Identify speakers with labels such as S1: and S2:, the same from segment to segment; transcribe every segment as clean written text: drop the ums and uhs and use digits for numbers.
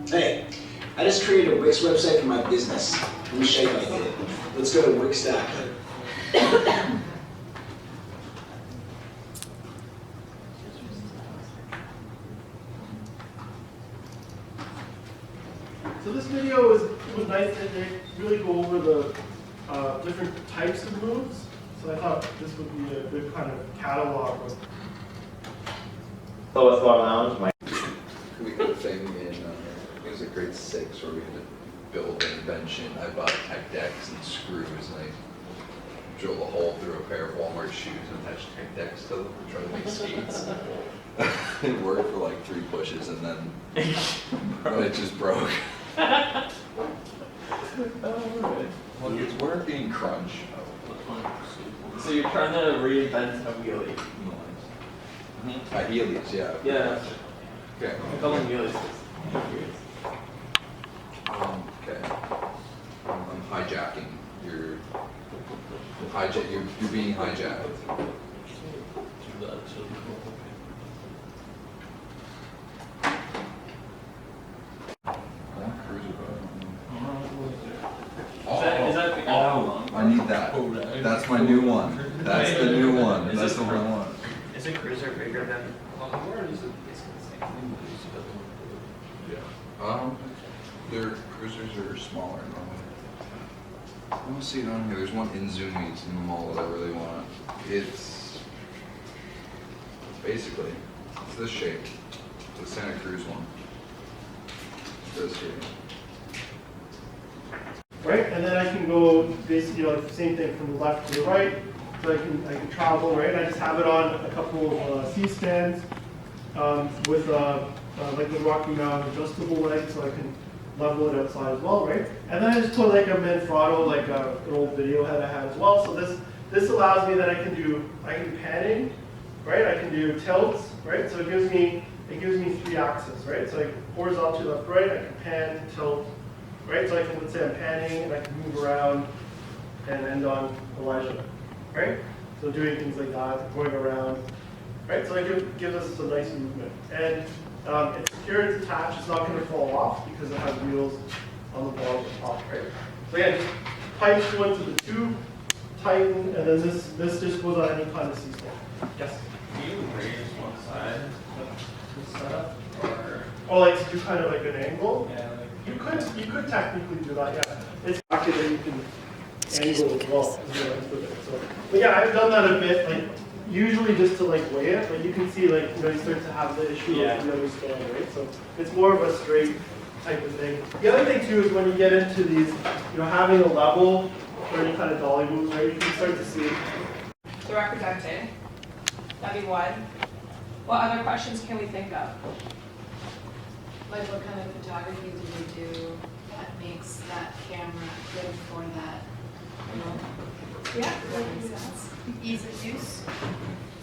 S1: Hey, I just created a Wix website for my business. Let me show you how I did it. Let's go to Wix.com.
S2: So this video was nice that they really go over the different types of moves. So I thought this would be a good kind of catalog of.
S3: So what's going on?
S4: We had a thing in, it was like grade 6 where we had to build an invention. I bought tech decks and screws and I drilled a hole through a pair of Walmart shoes and attached tech decks to them to try to make skates. It worked for like 3 pushes and then it just broke. Well, it's working, crunch.
S3: So you're trying to reinvent a wheelie.
S4: Heelys, yeah.
S3: Yeah.
S4: Okay.
S3: I call them wheelies.
S4: Okay. I'm hijacking. You're being hijacked.
S3: Is that the
S4: I need that. That's my new one. That's the new one. That's the one I want.
S5: Is a cruiser bigger than Longboard, or is it basically the same?
S4: Their cruisers are smaller normally. I don't see it on here. There's one in Zoomies in the mall that I really want. It's basically, it's this shape. It's the Santa Cruz one. This here.
S2: Right, and then I can go basically like the same thing from the left to the right. So I can travel, right? I just have it on a couple of C-stands with like the Rocky Mountain adjustable leg, so I can level it outside as well, right? And then I just put like a Manfrotto, like an old video head I had as well. So this allows me that I can do panning, right? I can do tilts, right? So it gives me 3 axes, right? So I can horizontal left, right. I can pan, tilt, right? So I can, let's say I'm panning and I can move around and end on Elijah, right? So doing things like that, going around, right? So it gives us some nice movement. And it's secure, it's attached, it's not going to fall off because it has wheels on the bottom and top, right? So again, just pipes go into the tube, tighten, and then this just goes on any kind of C-stand. Yes?
S3: Do you raise one side to set up, or
S2: Or like to do kind of like an angle.
S3: yeah, like
S2: You could technically do that, yeah. It's actually that you can angle as well. So, but yeah, I've done that a bit, like usually just to like weigh it, but you can see like you start to have the issue of the other stand, right? So it's more of a straight type of thing. The other thing too is when you get into these, having a level for any kind of dolly moves, right? You can start to see.
S6: So represented. That'd be one. What other questions can we think of?
S7: Like what kind of photography do we do that makes that camera good for that?
S6: Yeah.
S7: Makes sense. Ease of use.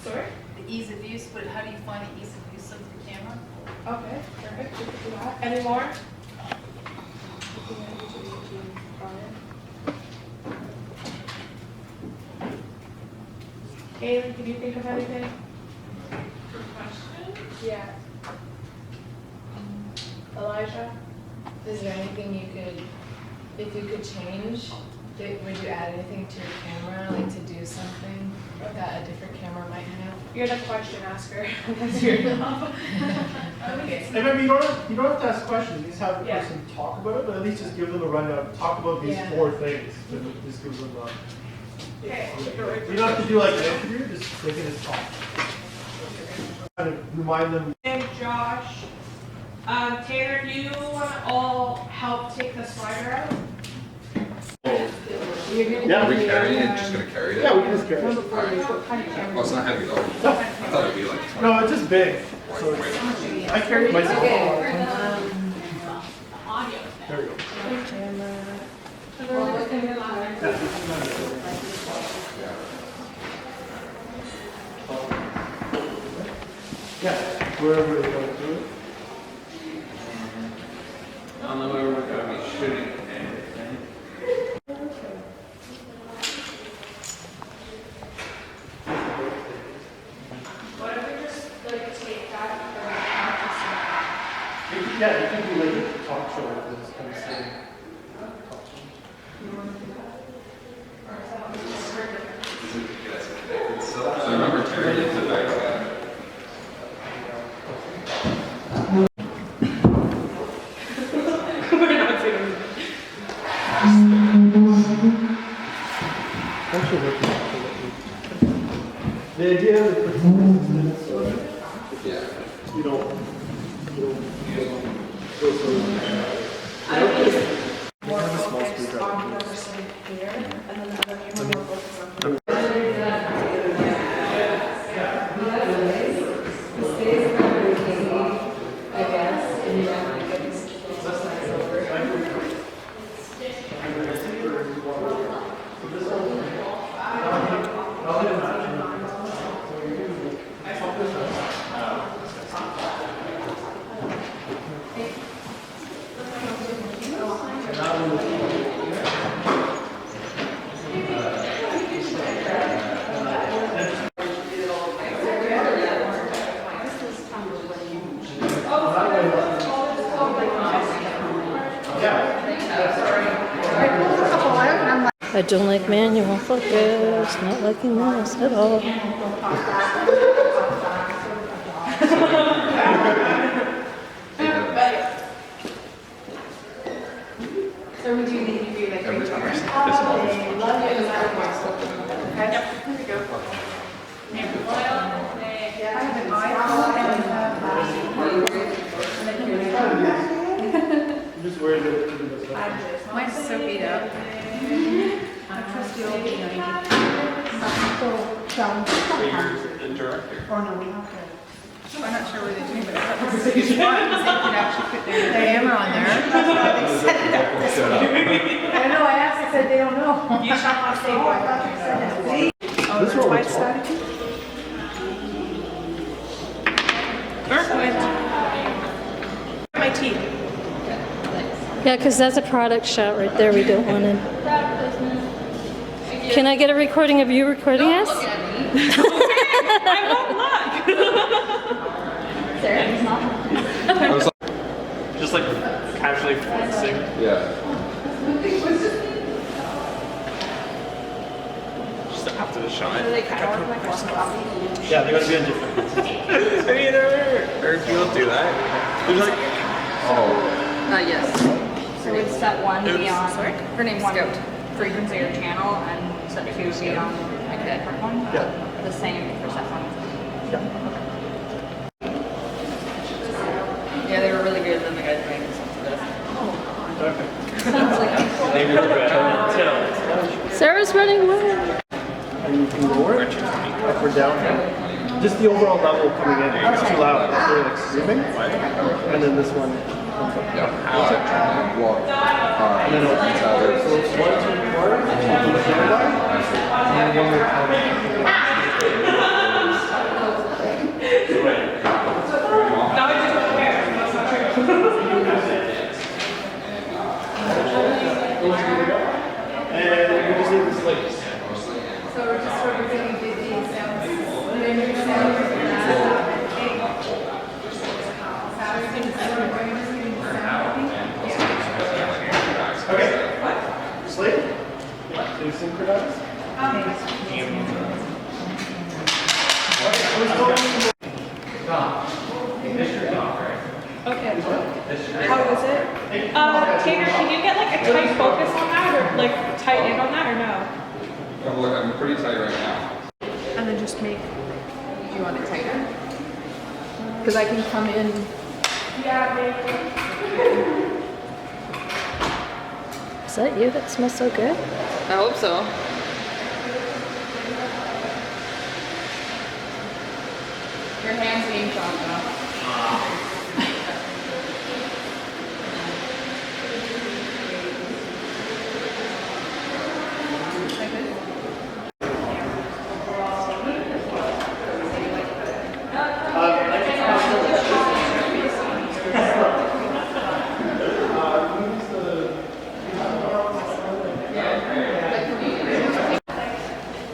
S6: Sorry?
S7: The ease of use, but how do you find the ease of use of the camera?
S6: Okay, perfect. We can do that. Any more? Haley, can you think of anything?
S8: Good question.
S6: Yeah. Elijah?
S9: Is there anything you could, if you could change, would you add anything to your camera, like to do something that a different camera might have?
S6: You're the question asker. That's your job. Okay.
S2: And maybe you don't have to ask questions. You just have the
S6: Yeah.
S2: person talk about it, but at least just give them a rundown. Talk about these 4 things. And this gives them.
S6: Okay.
S2: You don't have to do like an interview. Just they can just talk. Kind of remind them.
S6: And Josh, Taylor, do you want to all help take the slider out?
S2: Yeah.
S4: Are we carrying it? Just gonna carry it?
S2: Yeah, we can just carry it.
S6: What kind of camera?
S4: Oh, it's not heavy though. I thought it'd be like.
S2: No, it's just big. So I carry it myself.
S6: Audio.
S2: There we go. Yeah, wherever they go to it.
S3: I don't know where we're going to be shooting anything.
S6: Why don't we just like take that
S2: Yeah, you could do like a talk show like this kind of thing.
S4: So remember Terry did the back.
S2: The idea is for 10 minutes,
S4: Yeah.
S2: you don't go so.
S6: I would be more focused on the person here, and then the other camera more focused on here.
S9: I guess, and then I get these slides over.
S10: I don't like manual focus, not liking this at all.
S7: So would you need to be like
S4: Everything.
S7: retouchers?
S4: This one.
S7: Here we go.
S6: I have an iPhone
S2: Just worried that it does that.
S7: Mine's so beat up. I trust you old, you know,
S3: So you're the director.
S7: I'm not sure what they're doing, but I thought this was fun, because they could actually put their camera on there. That's why they set it up this way. I know, I asked, I said, they don't know.
S6: You shall not say what.
S7: Oh,
S2: This
S7: they're
S2: one
S7: twice
S2: was
S7: that?
S6: My teeth.
S10: Yeah, because that's a product shot right there. We don't want to. Can I get a recording of you recording us?
S6: I won't look.
S4: I was like,
S3: Just like casually flexing.
S4: yeah.
S3: Just after the shot.
S2: Yeah, they're gonna be on different.
S3: I mean, or people do that. There's like,
S4: Oh.
S6: So we'd set one
S3: Oops,
S6: be on,
S7: sorry?
S6: her name's Scout, frequency or channel, and set two be on like a different one?
S2: Yeah.
S6: The same for set one. Yeah, they were really good, then the guys made this.
S2: Okay.
S3: maybe we're better.
S10: Sarah's running away.
S2: And you can lower it, up or down. Just the overall level coming in. It's too loud. It's really like screaming. And then this one comes up.
S4: Yeah. Well,
S2: And then it'll
S4: it's either.
S2: So it's 1, 2, 4, and then the camera, and then one more time. And we just need this like.
S7: So we're just sort of doing the sounds. Mimic sounds.
S2: Okay. Slate? So you synchronize?
S6: Okay. How is it? Tater, can you get like a tight focus on that, or like tight in on that, or no?
S4: Oh, look, I'm pretty tight right now.
S7: And then just make, do you want it tighter? Because I can come in.
S10: Is that you that smells so good?
S7: I hope so. Your hand's being shot now.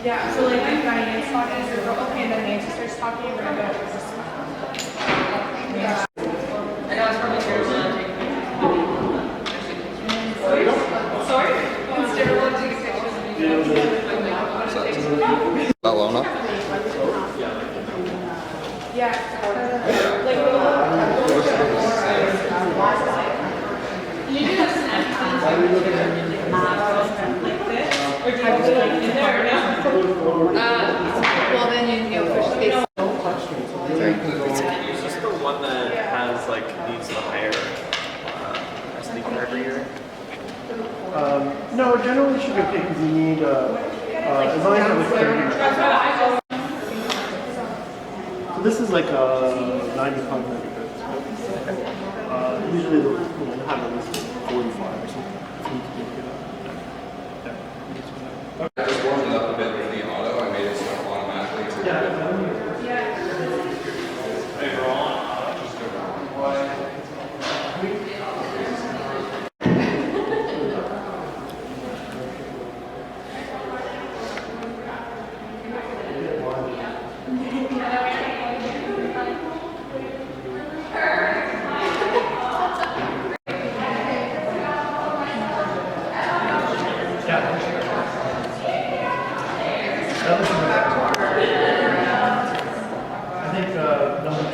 S6: Yeah, so like if Diane's talking, so okay, and then Nancy starts talking, we're gonna go.
S5: higher SD card reader?
S2: No, generally it should be okay because you need, as long as you have like 30. So this is like a 95 megabits. Usually they'll have at least 45 or something. So you can get that.
S4: I just warmed it up a bit with the auto. I made it start automatically to
S3: Hey, we're on.
S2: I think number 2.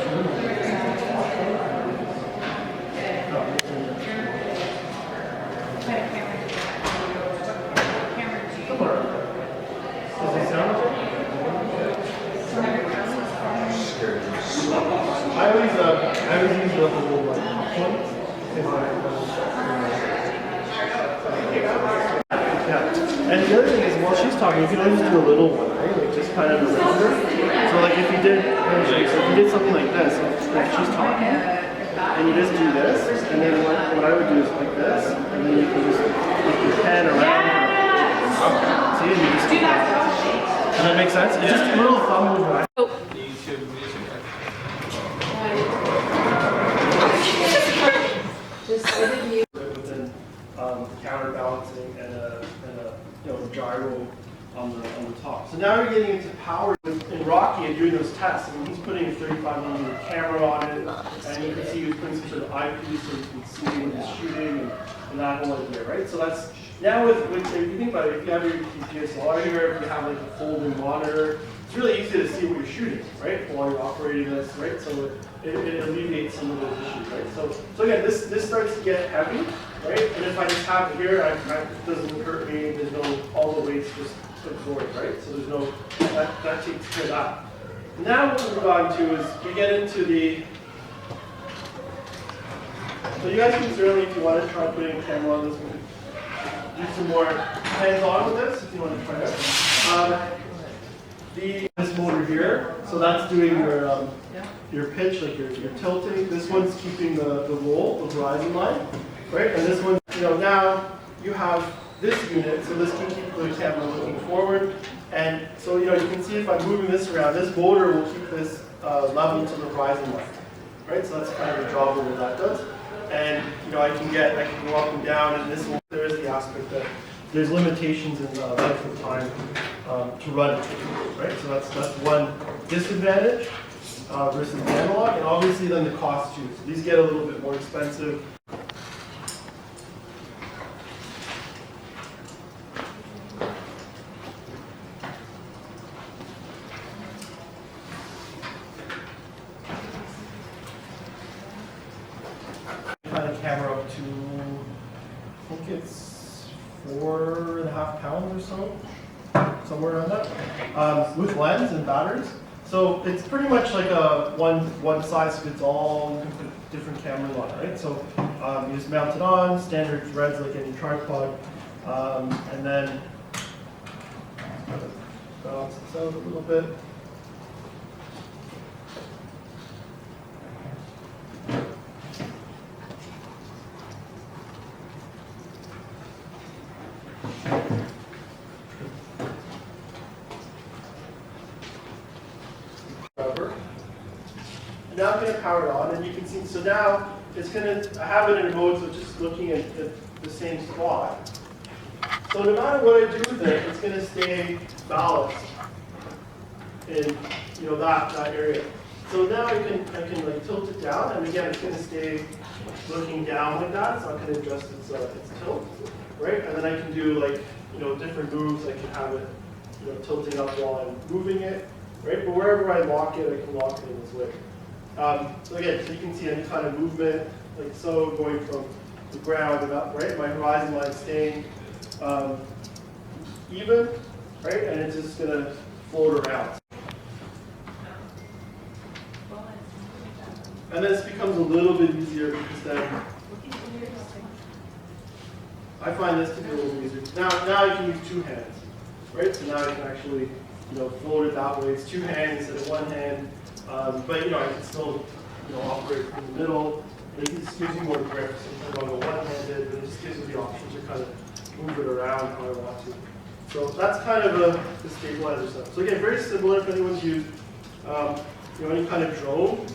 S2: Does it sound okay? I always use the little like one. Yeah. And the other thing is, while she's talking, you can always do a little one, right? Like just kind of a reminder. So like if you did something like this, if she's talking, and you just do this, and then what I would do is like this, and then you can just put your pen around her. See, and you just do that. Does that make sense? It's just a little thumb movement. Within counterbalancing and a gyro on the top. So now you're getting into power. In Rocky and doing those tests, I mean, he's putting a 35mm camera on it, and you can see he's putting some sort of eyepiece so you can see when he's shooting and that whole idea, right? So that's now with if you think about it, if you have your DSLR here, if you have like a folding monitor, it's really easy to see what you're shooting, right? While you're operating this, right? So it alleviates some of those issues, right? So again, this starts to get heavy, right? And if I just have it here, it doesn't hurt me. There's no all the weight's just absorbed, right? So there's no that takes care of that. Now what we've gone to is we get into the. So you guys can certainly, if you want to try putting a camera on this, we can do some more hands-on with this if you want to try it. This motor here, so that's doing your pitch, like your tilting. This one's keeping the roll, the horizon line, right? And this one, now you have this unit, so this can keep the camera looking forward. And so, you can see if I'm moving this around, this motor will keep this level to the horizon line, right? So that's kind of the job that that does. And, I can go up and down, and this one, there is the aspect that there's limitations in the length of time to run it, right? So that's one disadvantage versus the analog, and obviously then the cost too. So these get a little bit more expensive. Camera up to, I think it's 4.5 pounds or so, somewhere around that, with lens and batteries. So it's pretty much like a one size fits all. You can put different cameras on it, right? So you just mount it on, standard threads like any tripod, and then balance this out a little bit. Now I'm going to power it on, and you can see, so now it's going to, I have it in mode, so just looking at the same spot. So no matter what I do with it, it's going to stay balanced in, that area. So now I can like tilt it down, and again, it's going to stay looking down like that, so I can adjust its tilt, right? And then I can do like, different moves. I can have it, tilting up while I'm moving it, right? But wherever I lock it, I can lock it in this way. So again, so you can see any kind of movement, like so, going from the ground and up, right? My horizon line staying even, right? And it's just going to float around. And then this becomes a little bit easier because then I find this to be a little easier. Now you can use two hands, right? So now you can actually, fold it that way. It's two hands instead of one hand. But I can still, operate from the middle. It just gives you more grip. Sometimes I'll go one-handed, but it just gives you the option to kind of move it around how I want to. So that's kind of the stabilizer stuff. So again, very similar if anyone's used any kind of drone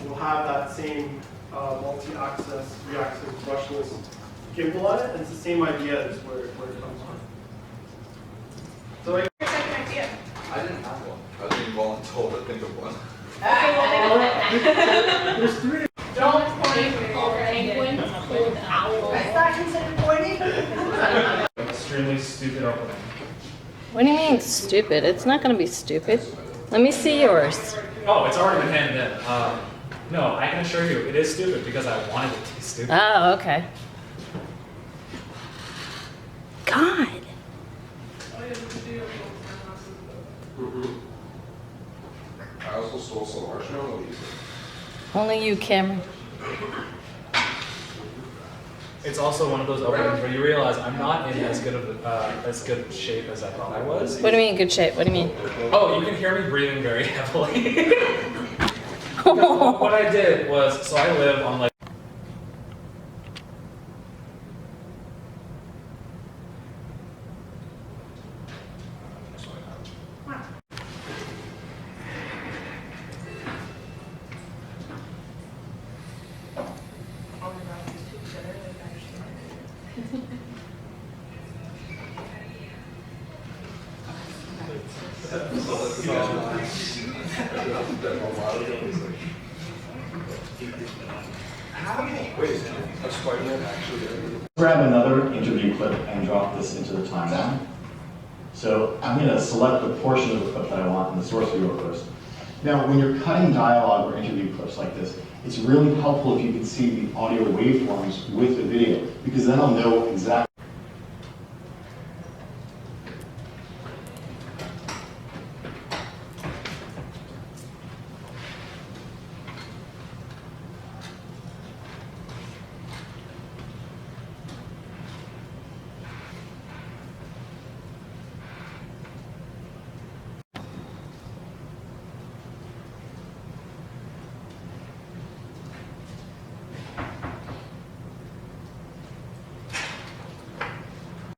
S2: will have that same multi-axis, 3-axis, brushless gimbal on it, and it's the same idea as where it comes from. So
S6: Your second idea.
S4: I didn't have one. I was being voluntold to think of one.
S6: Okay, well,
S2: there's three.
S8: Don't point for penguin, hold owl.
S7: Is that considered pointing?
S3: Extremely stupid opening.
S10: What do you mean stupid? It's not going to be stupid. Let me see yours.
S3: Oh, it's already been handed in. No, I can assure you, it is stupid because I wanted it to be stupid.
S10: Oh, okay. God.
S4: I also stole some marshmallows.
S10: Only you, Cameron.
S3: It's also one of those openings where you realize I'm not in as good shape as I thought I was.
S10: What do you mean good shape? What do you mean?
S3: Oh, you can hear me breathing very heavily. What I did was, so I live on like.
S4: Wait, a Spider-Man actually?
S11: Grab another interview clip and drop this into the timeline. So I'm going to select the portion of the clip that I want in the source viewer first. Now, when you're cutting dialogue or interview clips like this, it's really helpful if you can see the audio waveforms with the video, because then I'll know exactly.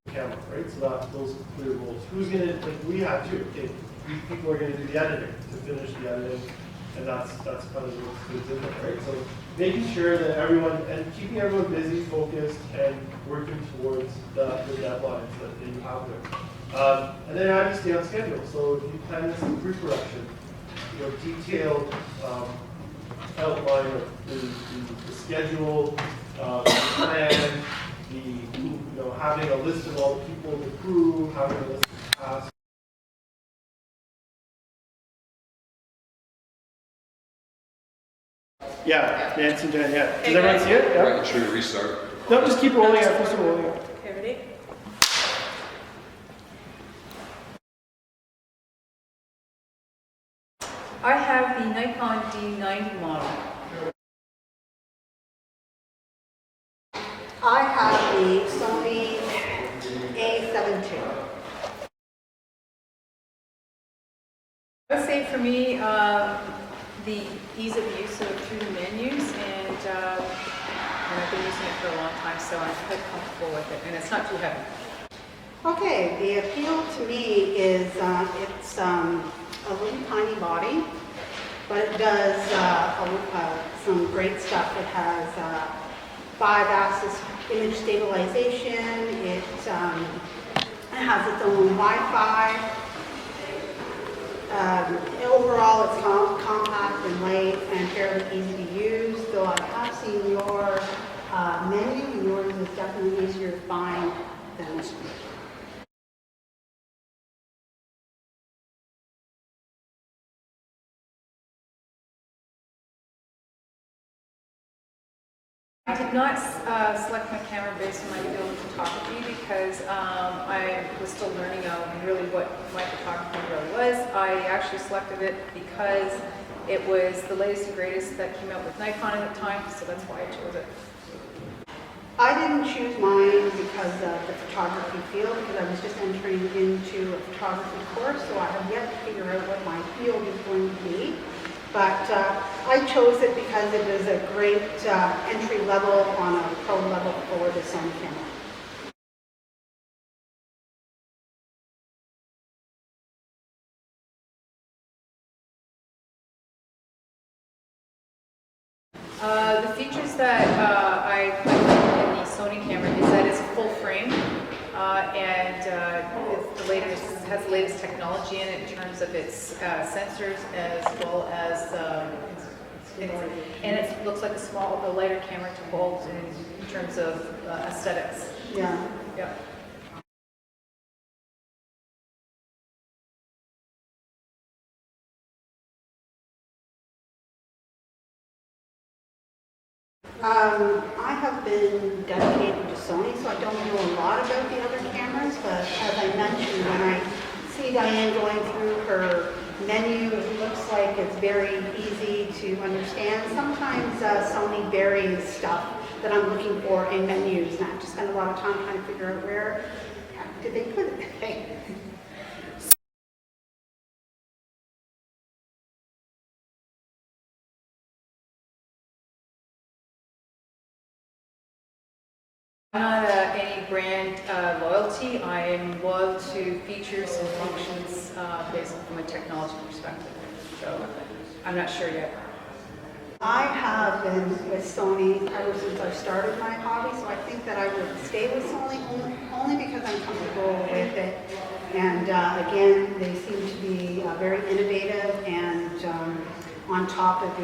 S2: Camera, right? So that those clear roles. Who's gonna, like we have to, okay, these people are gonna do the editing to finish the editing, and that's kind of what's in there, right? So making sure that everyone, and keeping everyone busy, focused, and working towards the deadlines that you have there. And then how do you stay on schedule? So if you plan this in pre-production, detailed outline of the schedule, the plan, having a list of all the people in the crew, having a list of tasks. Yeah, Nancy and Jen, yeah. Does everyone see it? Yeah.
S4: Right, should we restart?
S2: No, just keep rolling out, just rolling out.
S6: Okay, ready?
S7: I have the Nikon D90 model.
S12: I have the Sony A7 II.
S7: I would say for me, the ease of use through the menus, and I've been using it for a long time, so I'm quite comfortable with it, and it's not too heavy.
S12: Okay, the appeal to me is it's a little tiny body, but it does some great stuff. It has 5-axis image stabilization. It has its own Wi-Fi. Overall, it's compact and light and fairly easy to use. Though I have seen your menu, and yours is definitely easier to find than this one.
S7: I did not select my camera based on my skill in photography because I was still learning really what my photography really was. I actually selected it because It was the latest and greatest that came out with Nikon at the time, so that's why I chose it.
S12: I didn't choose mine because of the photography field, because I was just entering into a photography course, so I have yet to figure out what my field is going to be. But I chose it because it is a great entry level on a pro level for the Sony camera.
S7: The features that I like in the Sony camera is that it's full frame and it's the latest, has the latest technology in it in terms of its sensors as well as and it looks like a lighter camera to hold in terms of aesthetics.
S12: Yeah.
S7: Yeah.
S12: I have been dedicated to Sony, so I don't know a lot about the other cameras, but as I mentioned, when I see Diane going through her menu, it looks like it's very easy to understand. Sometimes Sony buries stuff that I'm looking for in menus, and I have to spend a lot of time trying to figure out where did they put it.
S7: I'm not any brand loyalty. I am loyal to features and functions based from a technology perspective. So I'm not sure yet.
S12: I have been with Sony ever since I started my hobby, so I think that I would stay with Sony only because I'm comfortable with it. And again, they seem to be very innovative and on top of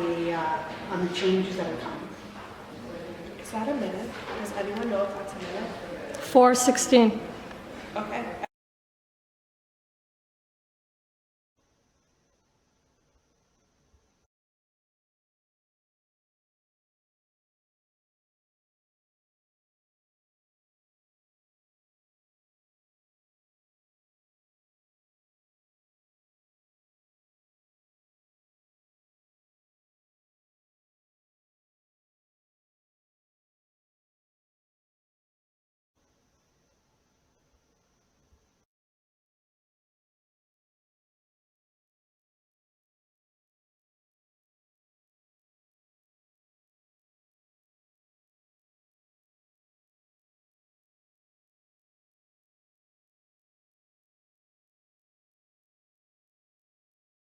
S12: on the changes that are coming.
S6: Is that a minute? Does anyone know if that's a minute?
S10: 4:16.
S6: Okay.